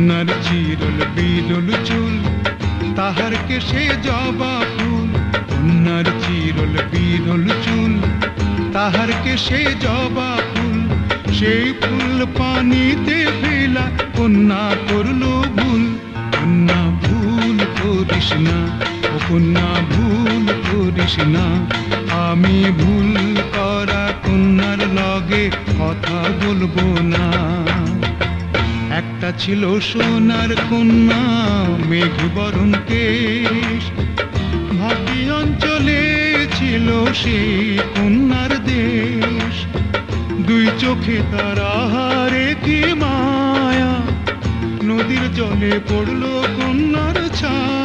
কন্যার চিরল বিরল চুল, তাহার কেশে জবা ফুল। কন্যার চিরল বিরল চুল, তাহার কেশে জবা ফুল। সেই ফুল পানিতে ফেলা, কন্যা করলো ভুল। কন্যা ভুল করিস না, ও কন্যা ভুল করিস না। আমি ভুল করা কন্যার লগে কথা বলবো না। একটা ছিল সোনার কন্যা, মেঘ বরণ কেশ। ভাটি অঞ্চলে ছিল সেই কন্যার দেশ। দুই চোখে তার আহারে কি মায়া, নদীর জলে পড়লো কন্যার ছায়া।